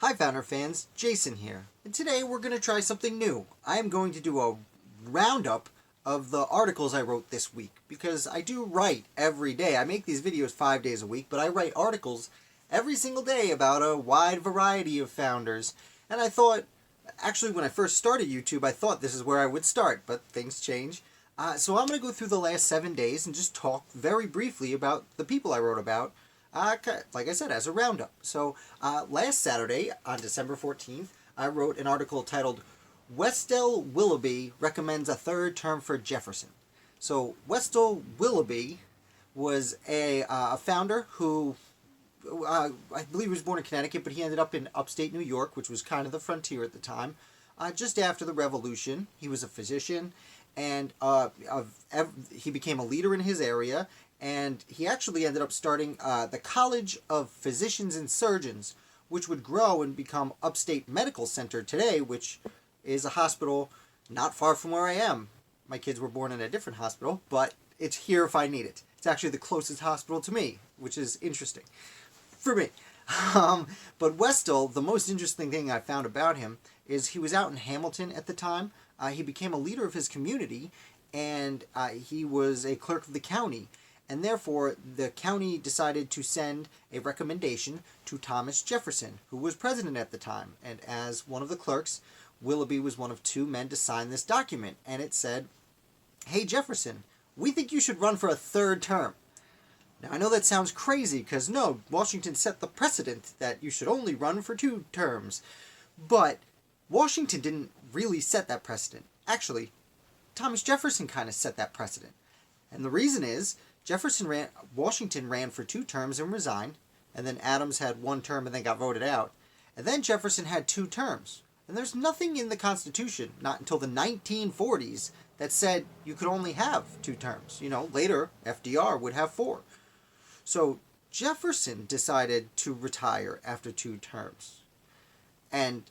Hi Founder fans, Jason here, and today we're going to try something new. I am going to do a roundup of the articles I wrote this week, because I do write every day. I make these videos 5 days a week, but I write articles every single day about a wide variety of founders, and I thought, actually when I first started YouTube, I thought this is where I would start, but things change. So I'm going to go through the last 7 days and just talk very briefly about the people I wrote about, like I said, as a roundup. So last Saturday, on December 14th, I wrote an article titled, Westel Willoughby recommends a third term for Jefferson. So Westel Willoughby was a founder who, I believe he was born in Connecticut, but he ended up in upstate New York, which was kind of the frontier at the time. Just after the Revolution, he was a physician, and he became a leader in his area, and he actually ended up starting the College of Physicians and Surgeons, which would grow and become Upstate Medical Center today, which is a hospital not far from where I am. My kids were born in a different hospital, but it's here if I need it. It's actually the closest hospital to me, which is interesting for me. But Westel, the most interesting thing I found about him is he was out in Hamilton at the time. He became a leader of his community, and he was a clerk of the county. And therefore, the county decided to send a recommendation to Thomas Jefferson, who was president at the time. And as one of the clerks, Willoughby was one of two men to sign this document. And it said, "Hey Jefferson, we think you should run for a third term." Now, I know that sounds crazy, because no, Washington set the precedent that you should only run for 2 terms. But Washington didn't really set that precedent. Actually, Thomas Jefferson kind of set that precedent. And the reason is, Washington ran for 2 terms and resigned, and then Adams had 1 term and then got voted out. And then Jefferson had 2 terms. And there's nothing in the Constitution, not until the 1940s, that said you could only have 2 terms. You know, later, FDR would have 4. So Jefferson decided to retire after 2 terms. And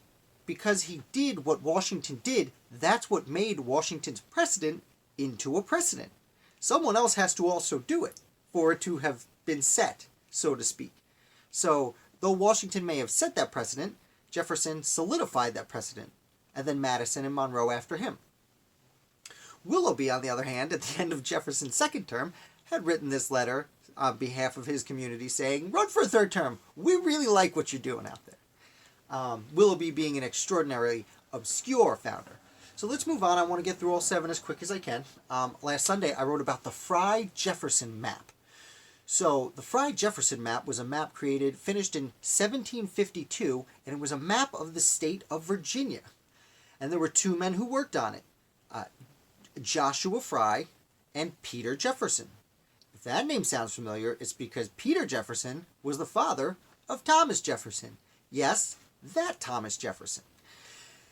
because he did what Washington did, that's what made Washington's precedent into a precedent. Someone else has to also do it for it to have been set, so to speak. So, though Washington may have set that precedent, Jefferson solidified that precedent, and then Madison and Monroe after him. Willoughby, on the other hand, at the end of Jefferson's 2nd term, had written this letter on behalf of his community saying, "Run for a 3rd term. We really like what you're doing out there." Willoughby being an extraordinarily obscure founder. So let's move on. I want to get through all 7 as quick as I can. Last Sunday, I wrote about the Fry-Jefferson map. So the Fry-Jefferson map was a map finished in 1752, and it was a map of the state of Virginia. And there were 2 men who worked on it, Joshua Fry and Peter Jefferson. If that name sounds familiar, it's because Peter Jefferson was the father of Thomas Jefferson. Yes, that Thomas Jefferson.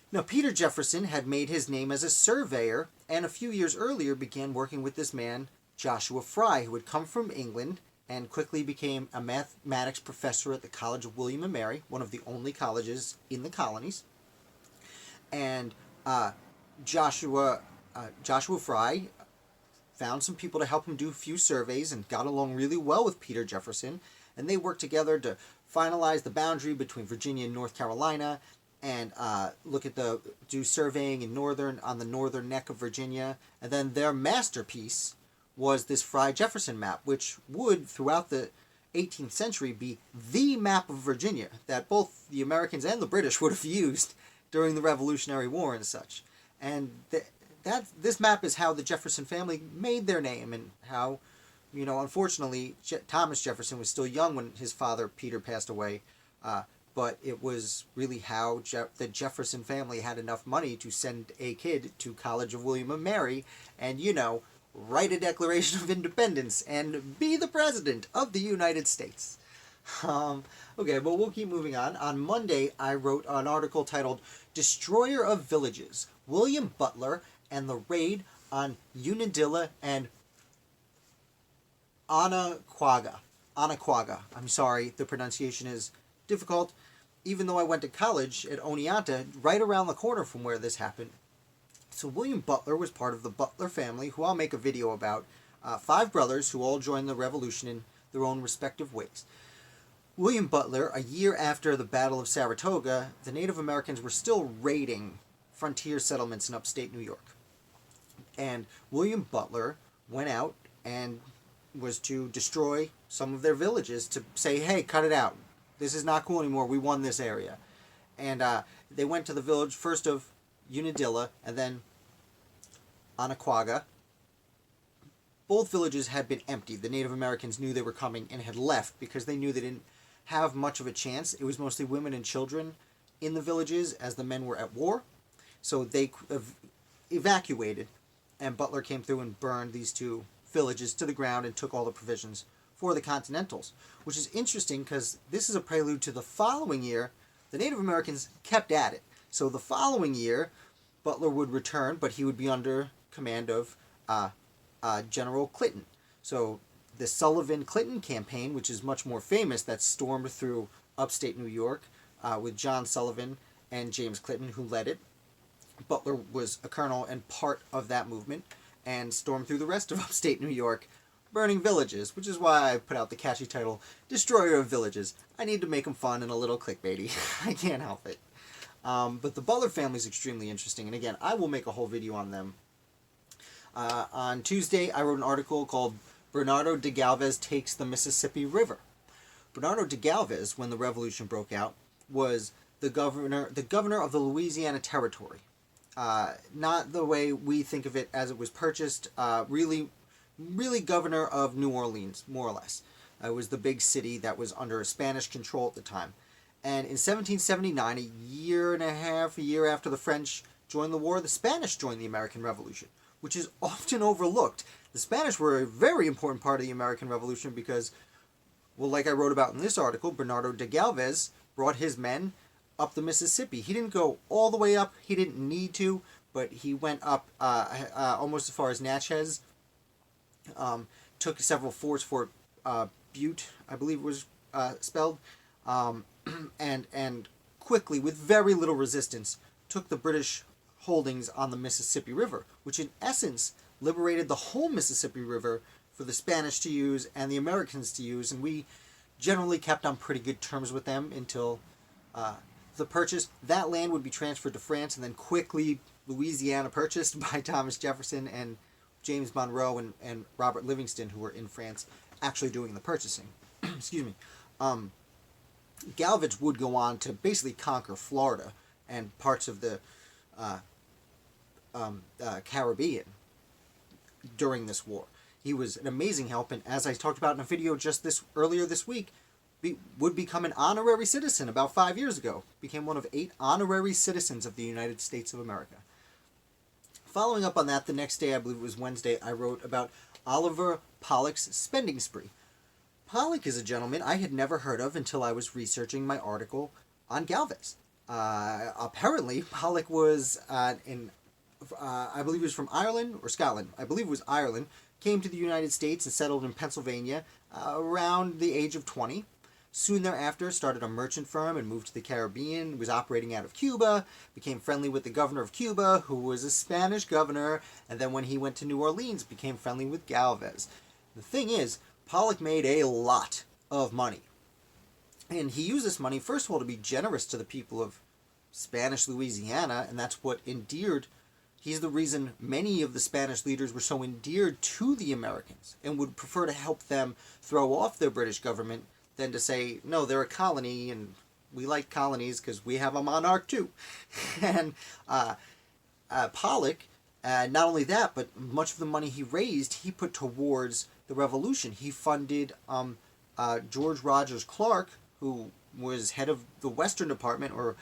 Now, Peter Jefferson had made his name as a surveyor, and a few years earlier began working with this man, Joshua Fry, who had come from England and quickly became a mathematics professor at the College of William and Mary, one of the only colleges in the colonies. And Joshua Fry found some people to help him do a few surveys and got along really well with Peter Jefferson, and they worked together to finalize the boundary between Virginia and North Carolina, and do surveying on the northern neck of Virginia. And then their masterpiece was this Fry-Jefferson map, which would, throughout the 18th century, be the map of Virginia that both the Americans and the British would have used during the Revolutionary War and such. And this map is how the Jefferson family made their name, and how, unfortunately, Thomas Jefferson was still young when his father, Peter, passed away. But it was really how the Jefferson family had enough money to send a kid to College of William and Mary and, write a Declaration of Independence and be the President of the United States. Okay, but we'll keep moving on. On Monday, I wrote an article titled, Destroyer of Villages, William Butler and the Raid on Unadilla and Onondaga. I'm sorry, the pronunciation is difficult, even though I went to college at Oneonta, right around the corner from where this happened. So William Butler was part of the Butler family, who I'll make a video about. 5 brothers who all joined the Revolution in their own respective ways. William Butler, a year after the Battle of Saratoga, the Native Americans were still raiding frontier settlements in upstate New York. And William Butler went out and was to destroy some of their villages to say, hey, cut it out. This is not cool anymore. We won this area. And they went to the village first of Unadilla and then Anaquaga. Both villages had been emptied. The Native Americans knew they were coming and had left because they knew they didn't have much of a chance. It was mostly women and children in the villages as the men were at war. So they evacuated, and Butler came through and burned these two villages to the ground and took all the provisions for the Continentals, which is interesting because this is a prelude to the following year. The Native Americans kept at it. So the following year, Butler would return, but he would be under command of General Clinton. So the Sullivan-Clinton campaign, which is much more famous, that stormed through upstate New York with John Sullivan and James Clinton, who led it. Butler was a colonel and part of that movement, and stormed through the rest of upstate New York, burning villages, which is why I put out the catchy title, Destroyer of Villages. I need to make them fun and a little clickbaity. I can't help it. But the Butler family is extremely interesting, and again, I will make a whole video on them. On Tuesday, I wrote an article called Bernardo de Galvez Takes the Mississippi River. Bernardo de Galvez, when the Revolution broke out, was the governor of the Louisiana Territory. Not the way we think of it as it was purchased, really governor of New Orleans, more or less. It was the big city that was under Spanish control at the time. And in 1779, a year after the French joined the war, the Spanish joined the American Revolution, which is often overlooked. The Spanish were a very important part of the American Revolution because, well, like I wrote about in this article, Bernardo de Galvez brought his men up the Mississippi. He didn't go all the way up. He didn't need to, but he went up almost as far as Natchez. Took several forts, Fort Butte, I believe it was spelled, and quickly, with very little resistance, took the British holdings on the Mississippi River, which in essence liberated the whole Mississippi River for the Spanish to use and the Americans to use, and we generally kept on pretty good terms with them until the purchase. That land would be transferred to France, and then quickly Louisiana purchased by Thomas Jefferson and James Monroe and Robert Livingston, who were in France actually doing the purchasing. Excuse me. Galvez would go on to basically conquer Florida and parts of the Caribbean during this war. He was an amazing help, and as I talked about in a video just earlier this week, would become an honorary citizen about 5 years ago. Became one of 8 honorary citizens of the United States of America. Following up on that, the next day, I believe it was Wednesday, I wrote about Oliver Pollock's spending spree. Pollock is a gentleman I had never heard of until I was researching my article on Galvez. Apparently, Pollock was I believe he was from Ireland or Scotland. I believe it was Ireland. Came to the United States and settled in Pennsylvania around the age of 20. Soon thereafter, started a merchant firm and moved to the Caribbean. Was operating out of Cuba. Became friendly with the governor of Cuba, who was a Spanish governor. And then when he went to New Orleans, became friendly with Galvez. The thing is, Pollock made a lot of money. And he used this money, first of all, to be generous to the people of Spanish Louisiana, and that's what endeared. He's the reason many of the Spanish leaders were so endeared to the Americans and would prefer to help them throw off their British government than to say, no, they're a colony and we like colonies because we have a monarch too. And Pollock, not only that, but much of the money he raised, he put towards the revolution. He funded George Rogers Clark, who was head of the Western Department, or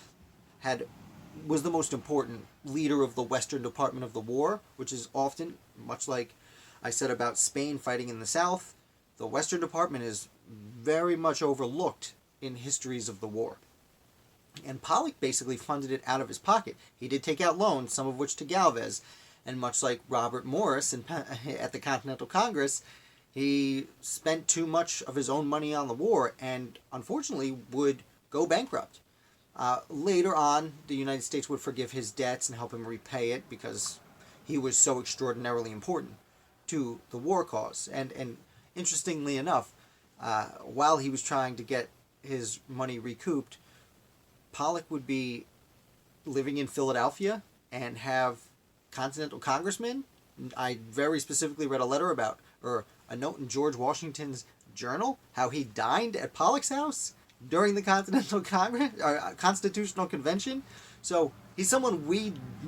was the most important leader of the Western Department of the war, which is often, much like I said about Spain fighting in the South, the Western Department is very much overlooked in histories of the war. And Pollock basically funded it out of his pocket. He did take out loans, some of which to Galvez, and much like Robert Morris at the Continental Congress, he spent too much of his own money on the war and unfortunately would go bankrupt. Later on, the United States would forgive his debts and help him repay it because he was so extraordinarily important to the war cause. And interestingly enough, while he was trying to get his money recouped, Pollock would be living in Philadelphia and have Continental Congressmen. I very specifically read a letter about, or a note in George Washington's journal, how he dined at Pollock's house during the Constitutional Convention. So he's someone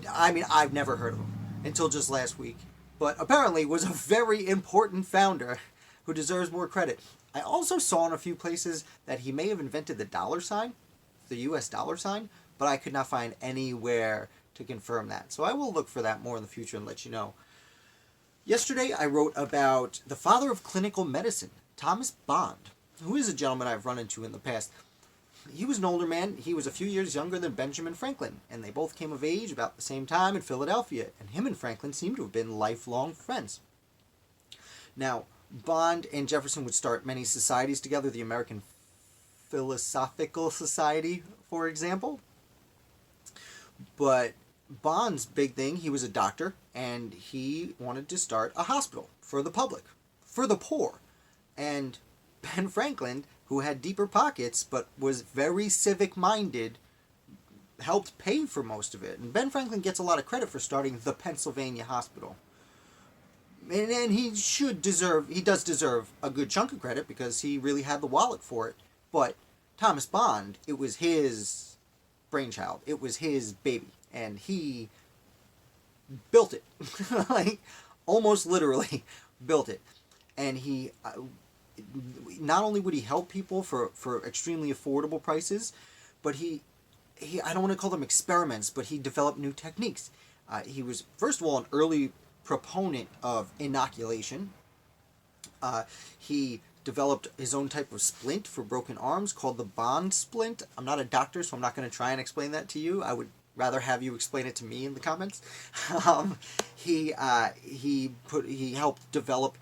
I've never heard of him until just last week, but apparently was a very important founder who deserves more credit. I also saw in a few places that he may have invented the dollar sign, the US dollar sign, but I could not find anywhere to confirm that. So I will look for that more in the future and let you know. Yesterday I wrote about the father of clinical medicine, Thomas Bond, who is a gentleman I've run into in the past. He was an older man. He was a few years younger than Benjamin Franklin, and they both came of age about the same time in Philadelphia, and him and Franklin seem to have been lifelong friends. Now, Bond and Jefferson would start many societies together, the American Philosophical Society, for example. But Bond's big thing, he was a doctor, and he wanted to start a hospital for the public, for the poor. And Ben Franklin, who had deeper pockets but was very civic-minded, helped pay for most of it. And Ben Franklin gets a lot of credit for starting the Pennsylvania Hospital. And he does deserve a good chunk of credit because he really had the wallet for it. But Thomas Bond, it was his brainchild. It was his baby. And he built it. Like, almost literally built it. And he, not only would he help people for extremely affordable prices, but he I don't want to call them experiments, but he developed new techniques. He was, first of all, an early proponent of inoculation. He developed his own type of splint for broken arms called the Bond splint. I'm not a doctor, so I'm not going to try and explain that to you. I would rather have you explain it to me in the comments. He helped develop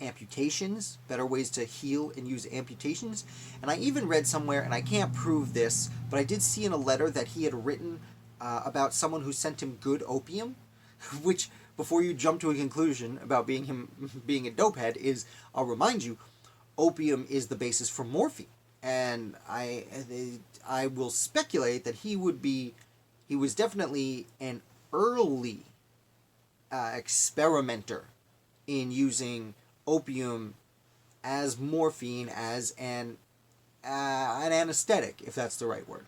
amputations, better ways to heal and use amputations. And I even read somewhere, and I can't prove this, but I did see in a letter that he had written about someone who sent him good opium, which, before you jump to a conclusion about him being a dopehead, I'll remind you, opium is the basis for morphine. And I will speculate that he was definitely an early experimenter in using opium as morphine, as an anesthetic, if that's the right word.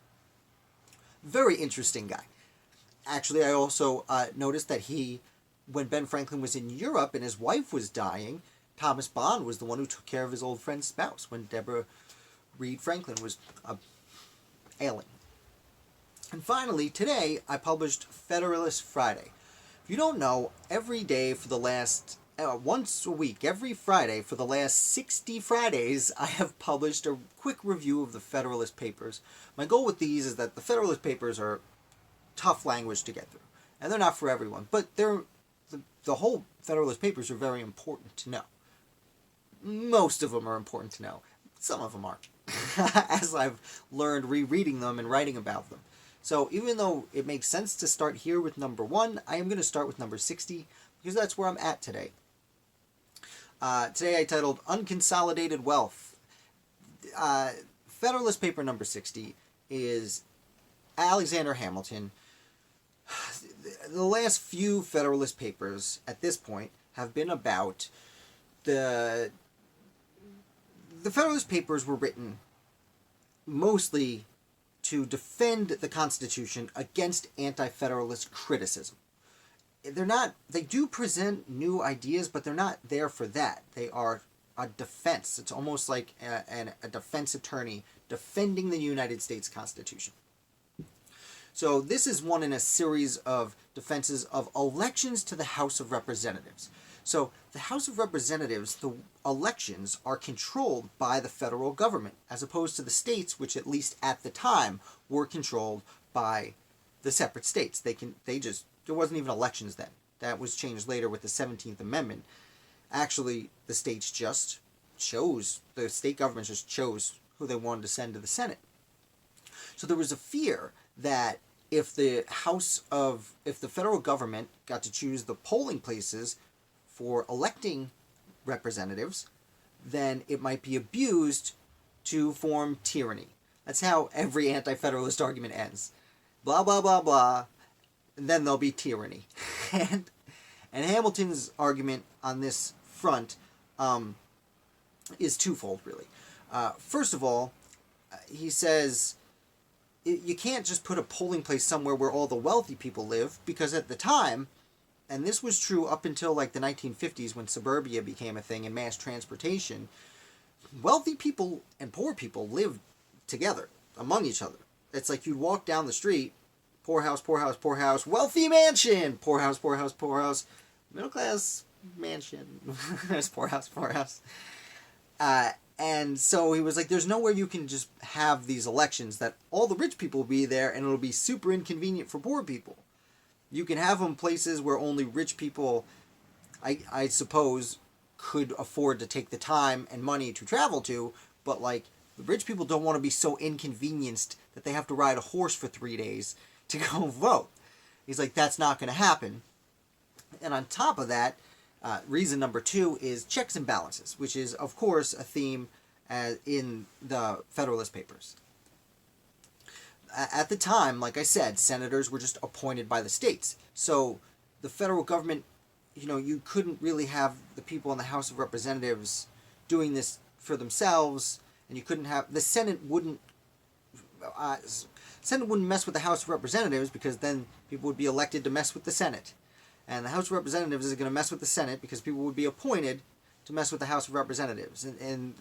Very interesting guy. Actually, I also noticed that when Ben Franklin was in Europe and his wife was dying, Thomas Bond was the one who took care of his old friend's spouse when Deborah Reed Franklin was ailing. And finally, today, I published Federalist Friday. If you don't know, every day for the last once a week, every Friday for the last 60 Fridays, I have published a quick review of the Federalist Papers. My goal with these is that the Federalist Papers are tough language to get through, and they're not for everyone, but the whole Federalist Papers are very important to know. Most of them are important to know. Some of them aren't, as I've learned rereading them and writing about them. So even though it makes sense to start here with number 1, I am going to start with number 60, because that's where I'm at today. Today I titled Unconsolidated Wealth. Federalist paper number 60 is Alexander Hamilton. The last few Federalist papers at this point have been about the Federalist Papers were written mostly to defend the Constitution against anti-Federalist criticism. They do present new ideas, but they're not there for that. They are a defense. It's almost like a defense attorney defending the United States Constitution. So this is one in a series of defenses of elections to the House of Representatives. So the House of Representatives, the elections are controlled by the federal government, as opposed to the states, which at least at the time were controlled by the separate states. There wasn't even elections then. That was changed later with the 17th Amendment. Actually, the state governments just chose who they wanted to send to the Senate. So there was a fear that if the federal government got to choose the polling places for electing representatives, then it might be abused to form tyranny. That's how every anti-federalist argument ends. Blah, blah, blah, blah. And then there'll be tyranny. and Hamilton's argument on this front is twofold, really. First of all, he says you can't just put a polling place somewhere where all the wealthy people live, because at the time, and this was true up until like the 1950s when suburbia became a thing and mass transportation, wealthy people and poor people lived together among each other. It's like you'd walk down the street, poor house, poor house, poor house, wealthy mansion, poor house, poor house, poor house, middle class mansion, poor house, poor house. And so he was like, there's nowhere you can just have these elections that all the rich people will be there and it'll be super inconvenient for poor people. You can have them places where only rich people, I suppose, could afford to take the time and money to travel to, but like the rich people don't want to be so inconvenienced that they have to ride a horse for 3 days to go vote. He's like, that's not going to happen. And on top of that, reason number 2 is checks and balances, which is, of course, a theme in the Federalist Papers. At the time, like I said, senators were just appointed by the states. So the federal government, you couldn't really have the people in the House of Representatives doing this for themselves, and you couldn't have the Senate wouldn't mess with the House of Representatives, because then people would be elected to mess with the Senate. And the House of Representatives is going to mess with the Senate because people would be appointed to mess with the House of Representatives. And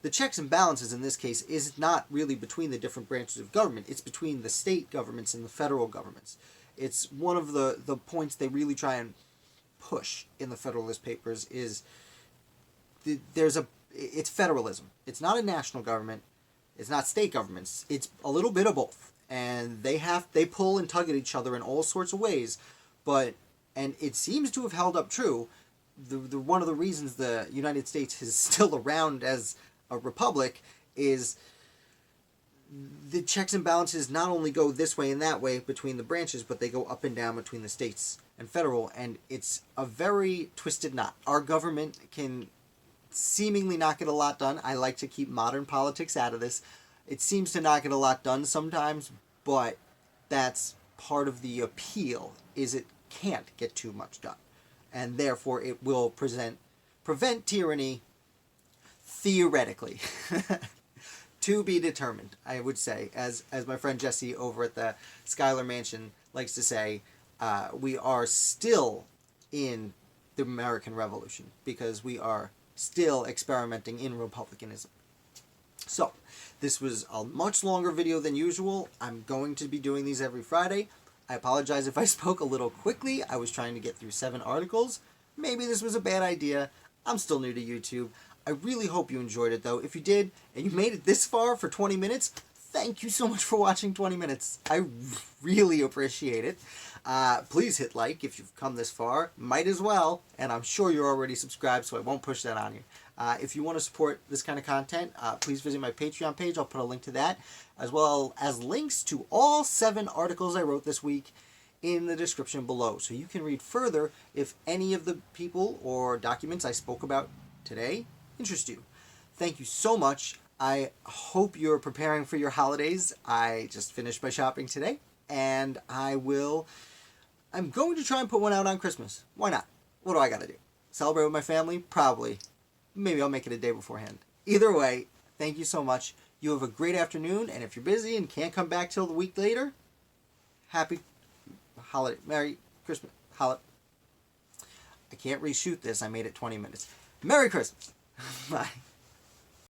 the checks and balances in this case is not really between the different branches of government. It's between the state governments and the federal governments. It's one of the points they really try and push in the Federalist Papers is it's federalism. It's not a national government. It's not state governments. It's a little bit of both. And they pull and tug at each other in all sorts of ways. And it seems to have held up true. One of the reasons the United States is still around as a republic is the checks and balances not only go this way and that way between the branches, but they go up and down between the states and federal, and it's a very twisted knot. Our government can seemingly not get a lot done. I like to keep modern politics out of this. It seems to not get a lot done sometimes, but that's part of the appeal, is it can't get too much done. And therefore it will prevent tyranny, theoretically. To be determined, I would say, as my friend Jesse over at the Schuyler Mansion likes to say, we are still in the American Revolution, because we are still experimenting in republicanism. So, this was a much longer video than usual. I'm going to be doing these every Friday. I apologize if I spoke a little quickly. I was trying to get through 7 articles. Maybe this was a bad idea. I'm still new to YouTube. I really hope you enjoyed it, though. If you did, and you made it this far for 20 minutes, thank you so much for watching 20 minutes. I really appreciate it. Please hit like if you've come this far. Might as well. And I'm sure you're already subscribed, so I won't push that on you. If you want to support this kind of content, please visit my Patreon page. I'll put a link to that, as well as links to all 7 articles I wrote this week in the description below. So you can read further if any of the people or documents I spoke about today interest you. Thank you so much. I hope you're preparing for your holidays. I just finished my shopping today, and I'm going to try and put one out on Christmas. Why not? What do I got to do? Celebrate with my family? Probably. Maybe I'll make it a day beforehand. Either way, thank you so much. You have a great afternoon, and if you're busy and can't come back till the week later, happy holiday. Merry Christmas. I can't reshoot this. I made it 20 minutes. Merry Christmas. Bye.